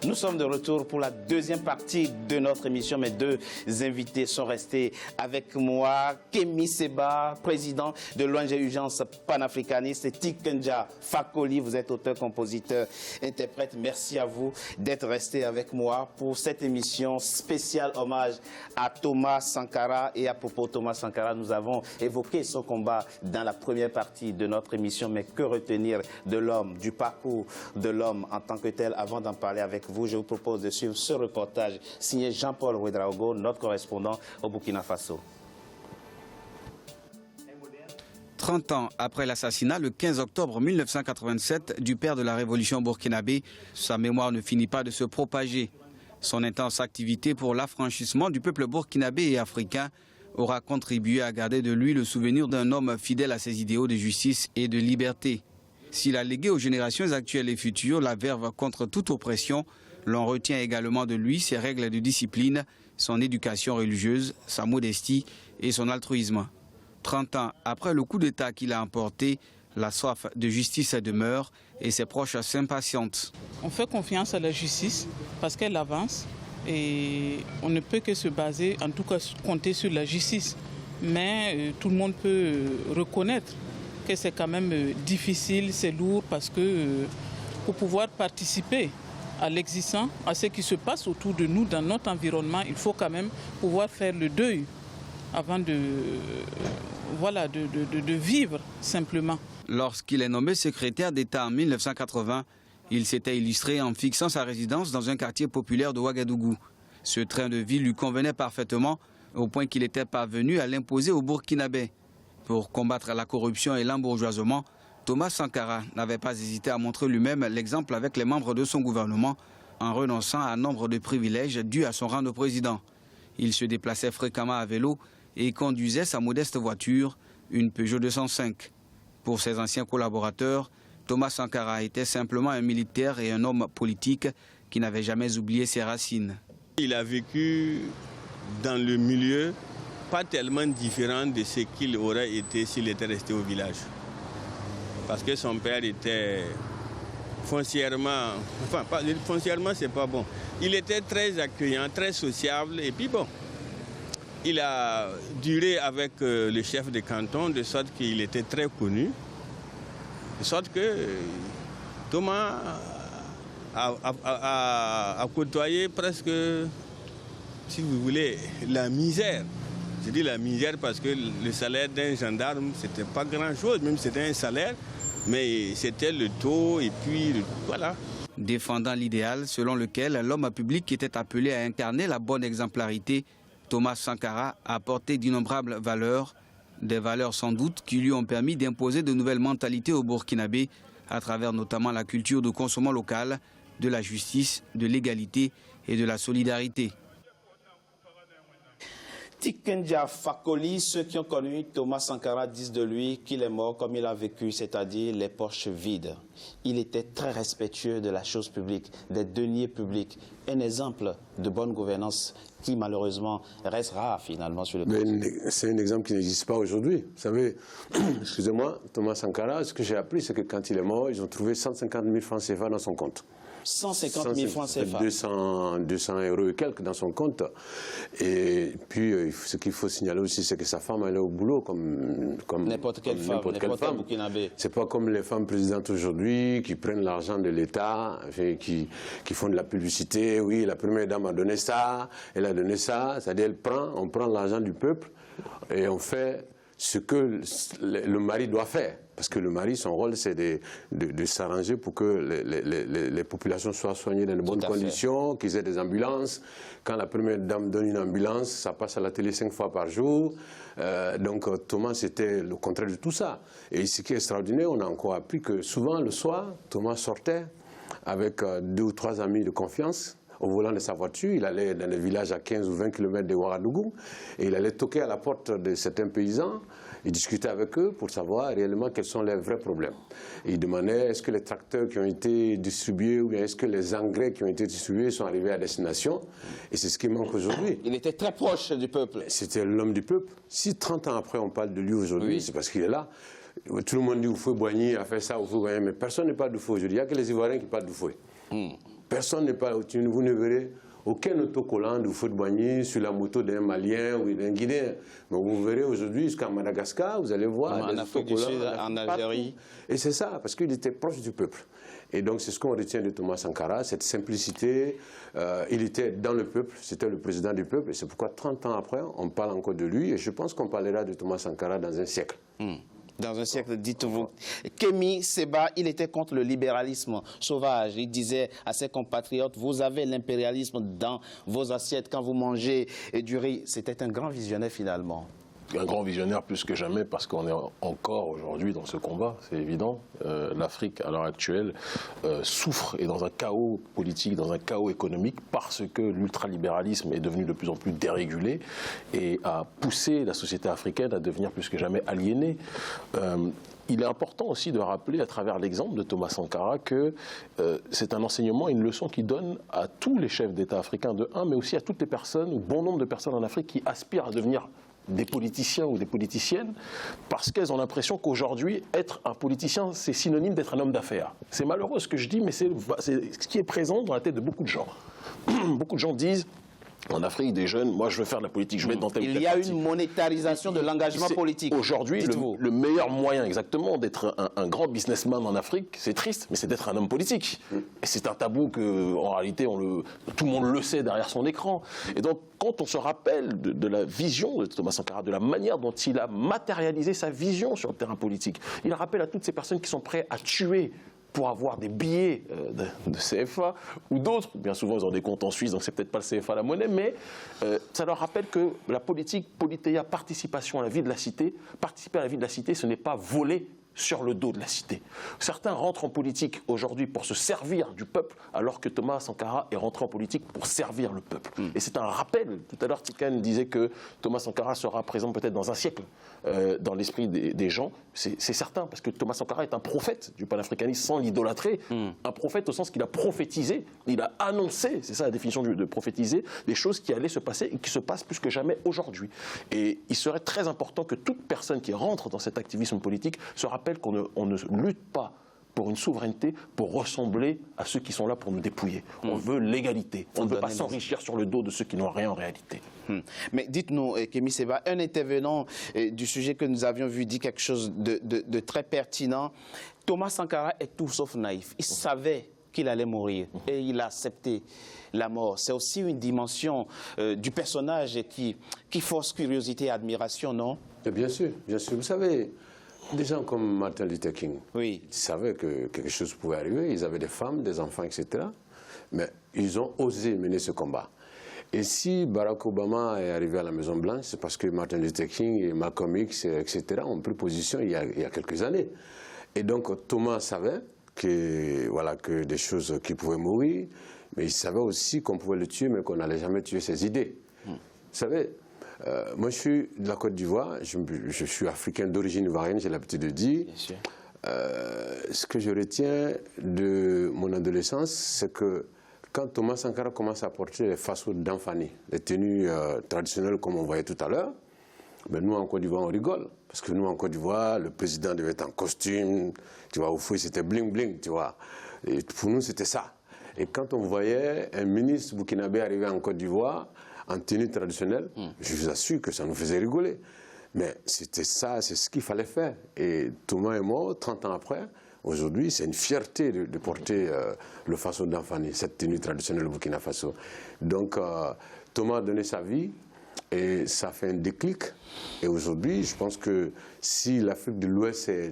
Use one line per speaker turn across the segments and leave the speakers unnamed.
Nous sommes de retour pour la deuxième partie de notre émission. Mes deux invités sont restés avec moi. Kémy Seba, président de l'ONG Urgence panafricaniste, et Tikenja Fakoli, vous êtes auteur, compositeur, interprète. Merci à vous d'être restés avec moi pour cette émission spéciale hommage à Thomas Sankara. Et à propos de Thomas Sankara, nous avons évoqué son combat dans la première partie de notre émission. Mais que retenir de l'homme, du parcours de l'homme en tant que tel? Avant d'en parler avec vous, je vous propose de suivre ce reportage signé Jean-Paul Ouedraogo, notre correspondant au Burkina Faso.
30 ans après l'assassinat, le 15 octobre 1987, du père de la révolution burkinabé, sa mémoire ne finit pas de se propager. Son intense activité pour l'affranchissement du peuple burkinabé et africain aura contribué à garder de lui le souvenir d'un homme fidèle à ses idéaux de justice et de liberté. S'il a légué aux générations actuelles et futures la verve contre toute oppression, l'on retient également de lui ses règles de discipline, son éducation religieuse, sa modestie et son altruisme. 30 ans après le coup d'État qu'il a emporté, la soif de justice demeure et ses proches s'impatientent.
On fait confiance à la justice parce qu'elle avance et on ne peut que se baser, en tout cas compter sur la justice. Mais tout le monde peut reconnaître que c'est quand même difficile, c'est lourd parce que pour pouvoir participer à l'existant, à ce qui se passe autour de nous dans notre environnement, il faut quand même pouvoir faire le deuil avant de vivre simplement.
Lorsqu'il est nommé secrétaire d'État en 1980, il s'était illustré en fixant sa résidence dans un quartier populaire de Ouagadougou. Ce train de vie lui convenait parfaitement au point qu'il était parvenu à l'imposer aux Burkinabés. Pour combattre la corruption et l'embourgeoisement, Thomas Sankara n'avait pas hésité à montrer lui-même l'exemple avec les membres de son gouvernement en renonçant à nombre de privilèges dus à son rang de président. Il se déplaçait fréquemment à vélo et conduisait sa modeste voiture, une Peugeot 205. Pour ses anciens collaborateurs, Thomas Sankara était simplement un militaire et un homme politique qui n'avait jamais oublié ses racines.
Il a vécu dans le milieu pas tellement différent de ce qu'il aurait été s'il était resté au village. Parce que son père était foncièrement, foncièrement c'est pas bon. Il était très accueillant, très sociable et puis bon, il a duré avec le chef de canton de sorte qu'il était très connu. De sorte que Thomas a côtoyé presque, si vous voulez, la misère. Je dis la misère parce que le salaire d'un gendarme, c'était pas grand-chose, même si c'était un salaire, mais c'était le taux et puis voilà.
Défendant l'idéal selon lequel l'homme public était appelé à incarner la bonne exemplarité, Thomas Sankara a apporté d'innombrables valeurs, des valeurs sans doute qui lui ont permis d'imposer de nouvelles mentalités aux Burkinabés à travers notamment la culture de consommation local, de la justice, de l'égalité et de la solidarité.
Tikenja Fakoli, ceux qui ont connu Thomas Sankara disent de lui qu'il est mort comme il a vécu, c'est-à-dire les poches vides. Il était très respectueux de la chose publique, des deniers publics. Un exemple de bonne gouvernance qui malheureusement reste rare finalement sur le continent.
C'est un exemple qui n'existe pas aujourd'hui. Vous savez, excusez-moi, Thomas Sankara, ce que j'ai appris, c'est que quand il est mort, ils ont trouvé 150 000 francs CFA dans son compte.
150 000 francs CFA.
200 € et quelques dans son compte. Et puis, ce qu'il faut signaler aussi, c'est que sa femme allait au boulot comme
n'importe quelle femme burkinabé.
C'est pas comme les femmes présidentes aujourd'hui qui prennent l'argent de l'État, qui font de la publicité. Oui, la première dame a donné ça, elle a donné ça. C'est-à-dire, on prend l'argent du peuple et on fait ce que le mari doit faire. Parce que le mari, son rôle, c'est de s'arranger pour que les populations soient soignées dans de bonnes conditions, qu'ils aient des ambulances. Quand la première dame donne une ambulance, ça passe à la télé 5 fois par jour. Donc Thomas, c'était le contraire de tout ça. Et ce qui est extraordinaire, on a encore appris que souvent, le soir, Thomas sortait avec 2 ou 3 amis de confiance. Au volant de sa voiture, il allait dans les villages à 15 ou 20 km de Ouagadougou et il allait toquer à la porte de certains paysans et discuter avec eux pour savoir réellement quels sont les vrais problèmes. Et il demandait est-ce que les tracteurs qui ont été distribués ou bien est-ce que les engrais qui ont été distribués sont arrivés à destination. Et c'est ce qui manque aujourd'hui.
Il était très proche du peuple.
C'était l'homme du peuple. Si 30 ans après on parle de lui aujourd'hui, c'est parce qu'il est là. Tout le monde dit Houphouët-Boigny a fait ça, Houphouët-Boigny, mais personne ne parle d'Houphouët aujourd'hui. Il n'y a que les Ivoiriens qui parlent d'Houphouët. Personne n'est pas, vous ne verrez aucun autocollant de Houphouët-Boigny sur la moto d'un Malien ou d'un Guinéen. Mais vous verrez aujourd'hui jusqu'à Madagascar, vous allez voir
en Afrique du Sud, en Algérie.
Et c'est ça, parce qu'il était proche du peuple. Et donc c'est ce qu'on retient de Thomas Sankara, cette simplicité. Il était dans le peuple, c'était le président du peuple. Et c'est pourquoi 30 ans après, on parle encore de lui. Et je pense qu'on parlera de Thomas Sankara dans un siècle.
Dans un siècle, dites-vous. Kémy Séba, il était contre le libéralisme sauvage. Il disait à ses compatriotes, vous avez l'impérialisme dans vos assiettes quand vous mangez du riz. C'était un grand visionnaire finalement.
Un grand visionnaire plus que jamais parce qu'on est encore aujourd'hui dans ce combat, c'est évident. L'Afrique, à l'heure actuelle, souffre et dans un chaos politique, dans un chaos économique parce que l'ultralibéralisme est devenu de plus en plus dérégulé et a poussé la société africaine à devenir plus que jamais aliénée. Il est important aussi de rappeler, à travers l'exemple de Thomas Sankara, que c'est un enseignement, une leçon qui donne à tous les chefs d'État africains de un, mais aussi à toutes les personnes, ou bon nombre de personnes en Afrique qui aspirent à devenir des politiciens ou des politiciennes, parce qu'elles ont l'impression qu'aujourd'hui, être un politicien, c'est synonyme d'être un homme d'affaires. C'est malheureux ce que je dis, mais c'est ce qui est présent dans la tête de beaucoup de gens. Beaucoup de gens disent, en Afrique, des jeunes, moi je veux faire de la politique, je vais être dans tel ou tel
Il y a
parti.
une monétarisation de l'engagement politique.
Aujourd'hui, le meilleur moyen exactement d'être un grand businessman en Afrique, c'est triste, mais c'est d'être un homme politique. Et c'est un tabou que, en réalité, tout le monde le sait derrière son écran. Et donc, quand on se rappelle de la vision de Thomas Sankara, de la manière dont il a matérialisé sa vision sur le terrain politique, il rappelle à toutes ces personnes qui sont prêtes à tuer pour avoir des billets de CFA ou d'autres. Bien souvent, ils ont des comptes en Suisse, donc c'est peut-être pas le CFA la monnaie, mais ça leur rappelle que la politique, politeia, participation à la vie de la cité, participer à la vie de la cité, ce n'est pas voler sur le dos de la cité. Certains rentrent en politique aujourd'hui pour se servir du peuple, alors que Thomas Sankara est rentré en politique pour servir le peuple. Et c'est un rappel. Tout à l'heure, Tiken disait que Thomas Sankara sera présent peut-être dans un siècle dans l'esprit des gens. C'est certain, parce que Thomas Sankara est un prophète du panafricanisme sans l'idolâtrer. Un prophète au sens qu'il a prophétisé, il a annoncé, c'est ça la définition de prophétiser, des choses qui allaient se passer et qui se passent plus que jamais aujourd'hui. Et il serait très important que toute personne qui rentre dans cet activisme politique se rappelle qu'on ne lutte pas pour une souveraineté, pour ressembler à ceux qui sont là pour nous dépouiller. On veut l'égalité. On ne veut pas s'enrichir sur le dos de ceux qui n'ont rien en réalité.
Mais dites-nous, Kémy Séba, un intervenant du sujet que nous avions vu dit quelque chose de très pertinent. Thomas Sankara est tout sauf naïf. Il savait qu'il allait mourir et il a accepté la mort. C'est aussi une dimension du personnage qui force curiosité et admiration, non?
Bien sûr, bien sûr. Vous savez, des gens comme Martin Luther King,
oui,
ils savaient que quelque chose pouvait arriver. Ils avaient des femmes, des enfants, etc. Mais ils ont osé mener ce combat. Et si Barack Obama est arrivé à la Maison-Blanche, c'est parce que Martin Luther King et Malcolm X, etc., ont pris position il y a quelques années. Et donc Thomas savait que des choses qui pouvaient mourir, mais il savait aussi qu'on pouvait le tuer, mais qu'on n'allait jamais tuer ses idées. Vous savez, moi je suis de la Côte d'Ivoire, je suis africain d'origine ivoirienne, j'ai l'habitude de dire. Ce que je retiens de mon adolescence, c'est que quand Thomas Sankara commence à porter les fassos d'Anfani, les tenues traditionnelles comme on voyait tout à l'heure, ben nous en Côte d'Ivoire on rigole. Parce que nous en Côte d'Ivoire, le président devait être en costume, tu vois, au fouet c'était bling bling, tu vois. Et pour nous c'était ça. Et quand on voyait un ministre burkinabé arriver en Côte d'Ivoire en tenue traditionnelle, je vous assure que ça nous faisait rigoler. Mais c'était ça, c'est ce qu'il fallait faire. Et Thomas est mort 30 ans après. Aujourd'hui, c'est une fierté de porter le faso d'Anfani, cette tenue traditionnelle au Burkina Faso. Donc, Thomas a donné sa vie et ça fait un déclic. Et aujourd'hui, je pense que si l'Afrique de l'Ouest est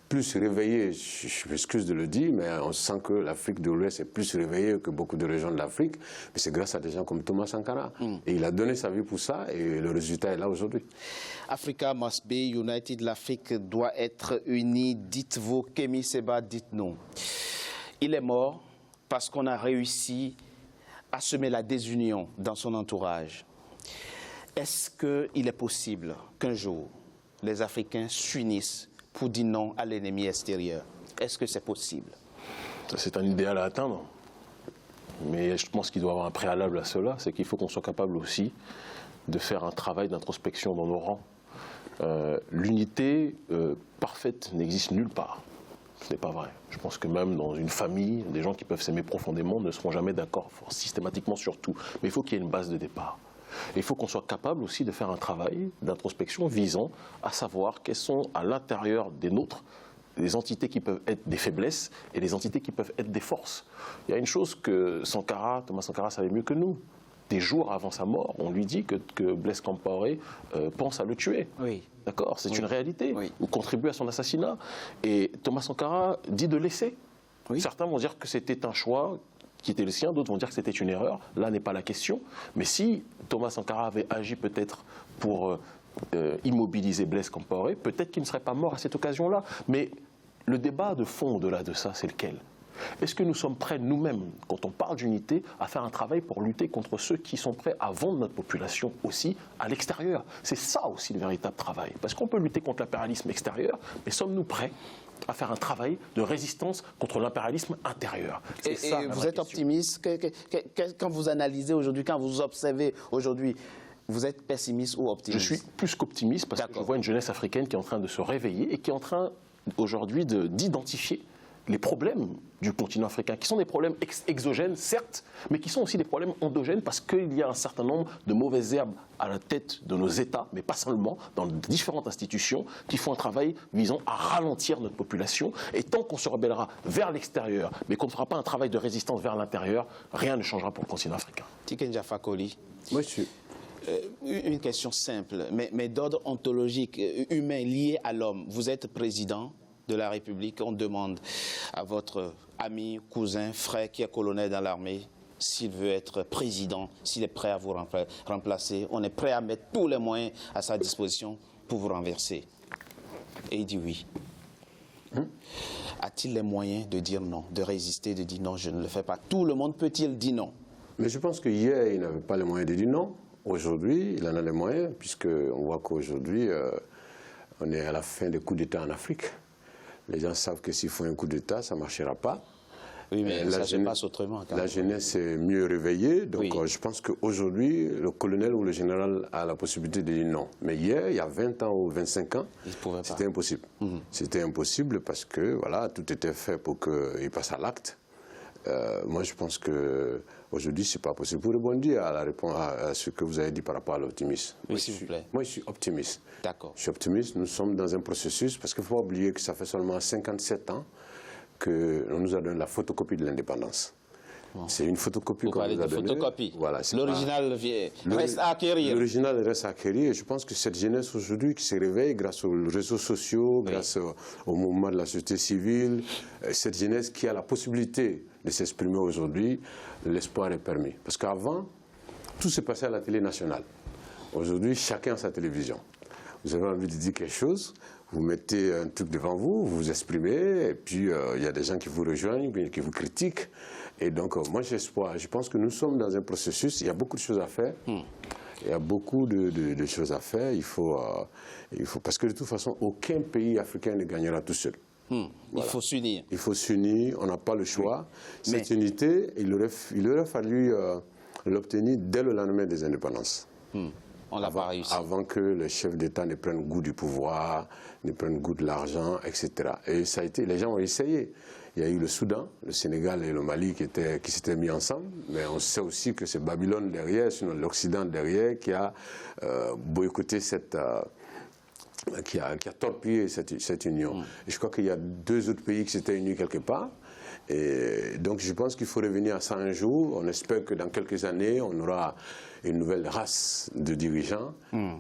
plus réveillée, je m'excuse de le dire, mais on sent que l'Afrique de l'Ouest est plus réveillée que beaucoup de régions de l'Afrique, mais c'est grâce à des gens comme Thomas Sankara. Et il a donné sa vie pour ça et le résultat est là aujourd'hui.
Africa must be united, l'Afrique doit être unie, dites-vous. Kémy Séba, dites-nous. Il est mort parce qu'on a réussi à semer la désunion dans son entourage. Est-ce qu'il est possible qu'un jour, les Africains s'unissent pour dire non à l'ennemi extérieur? Est-ce que c'est possible?
C'est un idéal à atteindre. Mais je pense qu'il doit y avoir un préalable à cela, c'est qu'il faut qu'on soit capable aussi de faire un travail d'introspection dans nos rangs. L'unité parfaite n'existe nulle part. Ce n'est pas vrai. Je pense que même dans une famille, des gens qui peuvent s'aimer profondément ne seront jamais d'accord systématiquement sur tout. Mais il faut qu'il y ait une base de départ. Et il faut qu'on soit capable aussi de faire un travail d'introspection visant à savoir quelles sont à l'intérieur des nôtres les entités qui peuvent être des faiblesses et les entités qui peuvent être des forces. Il y a une chose que Thomas Sankara savait mieux que nous. Des jours avant sa mort, on lui dit que Blaise Compaoré pense à le tuer.
Oui.
D'accord, c'est une réalité,
Oui.
ou contribue à son assassinat. Et Thomas Sankara dit de laisser.
Oui.
Certains vont dire que c'était un choix qui était le sien, d'autres vont dire que c'était une erreur. Là n'est pas la question. Mais si Thomas Sankara avait agi peut-être pour immobiliser Blaise Compaoré, peut-être qu'il ne serait pas mort à cette occasion-là. Mais le débat de fond au-delà de ça, c'est lequel ? Est-ce que nous sommes prêts nous-mêmes, quand on parle d'unité, à faire un travail pour lutter contre ceux qui sont prêts à vendre notre population aussi à l'extérieur? C'est ça aussi le véritable travail. Parce qu'on peut lutter contre l'impérialisme extérieur, mais sommes-nous prêts à faire un travail de résistance contre l'impérialisme intérieur?
Et vous êtes optimiste quand vous analysez aujourd'hui, quand vous observez aujourd'hui, vous êtes pessimiste ou optimiste?
Je suis plus qu'optimiste parce que je vois une jeunesse africaine qui est en train de se réveiller et qui est en train aujourd'hui d'identifier les problèmes du continent africain, qui sont des problèmes exogènes, certes, mais qui sont aussi des problèmes endogènes parce qu'il y a un certain nombre de mauvaises herbes à la tête de nos États, mais pas seulement, dans différentes institutions, qui font un travail visant à ralentir notre population. Et tant qu'on se rebellera vers l'extérieur, mais qu'on ne fera pas un travail de résistance vers l'intérieur, rien ne changera pour le continent africain.
Tikenja Fakoly.
Moi, je suis...
Une question simple, mais d'ordre ontologique, humain, lié à l'homme. Vous êtes président de la République, on demande à votre ami, cousin, frère qui est colonel dans l'armée, s'il veut être président, s'il est prêt à vous remplacer, on est prêt à mettre tous les moyens à sa disposition pour vous renverser. Et il dit oui. A-t-il les moyens de dire non, de résister, de dire non, je ne le fais pas? Tout le monde peut-il dire non?
Mais je pense que hier, il n'avait pas les moyens de dire non. Aujourd'hui, il en a les moyens, puisqu'on voit qu'aujourd'hui, on est à la fin des coups d'État en Afrique. Les gens savent que s'ils font un coup d'État, ça ne marchera pas.
Oui, mais ça se passe autrement.
La jeunesse est mieux réveillée, donc
Oui.
je pense qu'aujourd'hui, le colonel ou le général a la possibilité de dire non. Mais hier, il y a 20 ans ou 25 ans, c'était impossible. C'était impossible parce que voilà, tout était fait pour qu'il passe à l'acte. Moi, je pense qu'aujourd'hui, ce n'est pas possible. Pour rebondir à la réponse à ce que vous avez dit par rapport à l'optimisme.
Oui, s'il vous plaît.
Moi, je suis optimiste.
D'accord.
Je suis optimiste. Nous sommes dans un processus, parce qu'il ne faut pas oublier que ça fait seulement 57 ans qu'on nous a donné la photocopie de l'indépendance. Bon. C'est une photocopie qu'on nous a donnée.
Photocopie.
Voilà,
l'original reste à acquérir.
L'original reste à acquérir. Et je pense que cette jeunesse aujourd'hui qui se réveille grâce aux réseaux sociaux, grâce au mouvement de la société civile, cette jeunesse qui a la possibilité de s'exprimer aujourd'hui, l'espoir est permis. Parce qu'avant, tout se passait à la télé nationale. Aujourd'hui, chacun a sa télévision. Vous avez envie de dire quelque chose, vous mettez un truc devant vous, vous vous exprimez, et puis il y a des gens qui vous rejoignent, qui vous critiquent. Et donc, moi, j'ai espoir. Je pense que nous sommes dans un processus, il y a beaucoup de choses à faire. Il y a beaucoup de choses à faire. Il faut, parce que de toute façon, aucun pays africain ne gagnera tout seul.
Voilà. Il faut s'unir.
Il faut s'unir, on n'a pas le choix. Cette unité, il aurait fallu l'obtenir dès le lendemain des indépendances.
On l'a pas réussi.
Avant que les chefs d'État ne prennent goût du pouvoir, ne prennent goût de l'argent, etc. Et ça a été, les gens ont essayé. Il y a eu le Soudan, le Sénégal et le Mali qui s'étaient mis ensemble, mais on sait aussi que c'est Babylone derrière, sinon l'Occident derrière, qui a boycotté qui a torpillé cette union. Et je crois qu'il y a 2 autres pays qui s'étaient unis quelque part. Et donc je pense qu'il faut revenir à ça un jour. On espère que dans quelques années, on aura une nouvelle race de dirigeants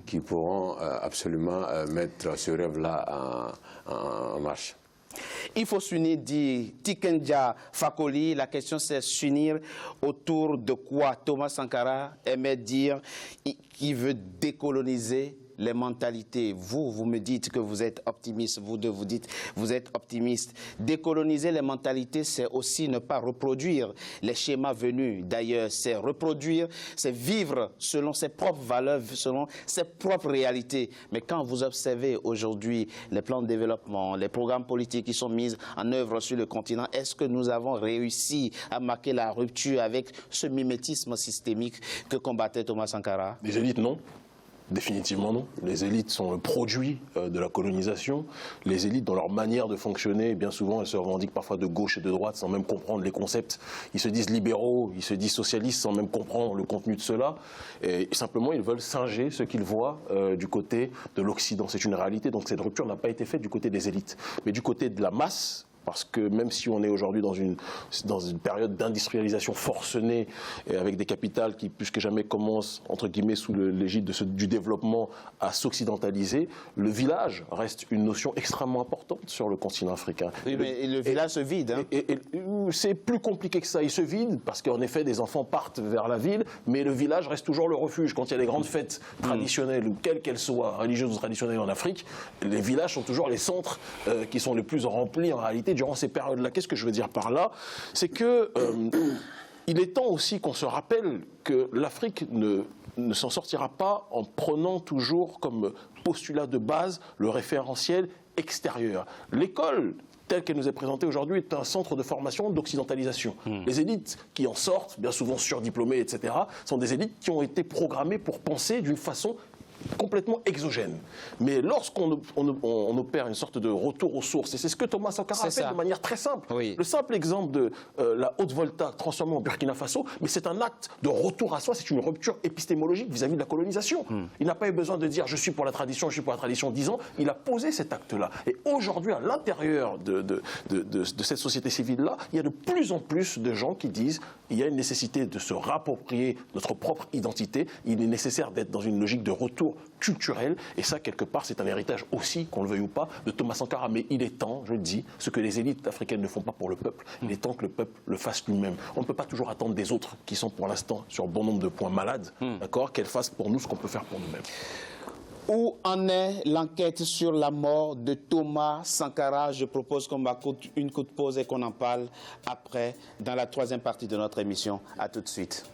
qui pourront absolument mettre ce rêve-là en marche.
Il faut s'unir, dit Tikenja Fakoly. La question, c'est s'unir autour de quoi? Thomas Sankara aimait dire qu'il veut décoloniser les mentalités. Vous me dites que vous êtes optimiste. Vous deux, vous dites vous êtes optimiste. Décoloniser les mentalités, c'est aussi ne pas reproduire les schémas venus d'ailleurs. C'est reproduire, c'est vivre selon ses propres valeurs, selon ses propres réalités. Mais quand vous observez aujourd'hui les plans de développement, les programmes politiques qui sont mis en œuvre sur le continent, est-ce que nous avons réussi à marquer la rupture avec ce mimétisme systémique que combattait Thomas Sankara?
Les élites, non. Définitivement non. Les élites sont le produit de la colonisation. Les élites, dans leur manière de fonctionner, bien souvent, elles se revendiquent parfois de gauche et de droite sans même comprendre les concepts. Ils se disent libéraux, ils se disent socialistes sans même comprendre le contenu de cela. Et simplement, ils veulent singer ce qu'ils voient du côté de l'Occident. C'est une réalité. Donc cette rupture n'a pas été faite du côté des élites. Mais du côté de la masse, parce que même si on est aujourd'hui dans une période d'industrialisation forcenée, et avec des capitales qui, plus que jamais, commencent, entre guillemets, sous l'égide du développement, à s'occidentaliser, le village reste une notion extrêmement importante sur le continent africain.
Oui, mais le village se vide. Hein.
C'est plus compliqué que ça. Il se vide parce qu'en effet, des enfants partent vers la ville, mais le village reste toujours le refuge. Quand il y a les grandes fêtes traditionnelles, ou quelles qu'elles soient, religieuses ou traditionnelles en Afrique, les villages sont toujours les centres qui sont les plus remplis en réalité durant ces périodes-là. Qu'est-ce que je veux dire par là? C'est que il est temps aussi qu'on se rappelle que l'Afrique ne s'en sortira pas en prenant toujours comme postulat de base le référentiel extérieur. L'école, telle qu'elle nous est présentée aujourd'hui, est un centre de formation d'occidentalisation. Les élites qui en sortent, bien souvent surdiplômées, etc., sont des élites qui ont été programmées pour penser d'une façon complètement exogène. Mais lorsqu'on opère une sorte de retour aux sources, et c'est ce que Thomas Sankara a fait de manière très simple. Oui. Le simple exemple de la Haute-Volta transformée en Burkina Faso, mais c'est un acte de retour à soi, c'est une rupture épistémologique vis-à-vis de la colonisation. Il n'a pas eu besoin de dire « je suis pour la tradition, je suis pour la tradition » 10 ans, il a posé cet acte-là. Et aujourd'hui, à l'intérieur de cette société civile-là, il y a de plus en plus de gens qui disent il y a une nécessité de se réapproprier notre propre identité, il est nécessaire d'être dans une logique de retour culturel, et ça, quelque part, c'est un héritage aussi, qu'on le veuille ou pas, de Thomas Sankara. Mais il est temps, je le dis, ce que les élites africaines ne font pas pour le peuple, il est temps que le peuple le fasse lui-même. On ne peut pas toujours attendre des autres, qui sont pour l'instant sur bon nombre de points malades, d'accord, qu'elles fassent pour nous ce qu'on peut faire pour nous-mêmes.
Où en est l'enquête sur la mort de Thomas Sankara? Je propose qu'on marque une courte pause et qu'on en parle après, dans la troisième partie de notre émission. À tout de suite.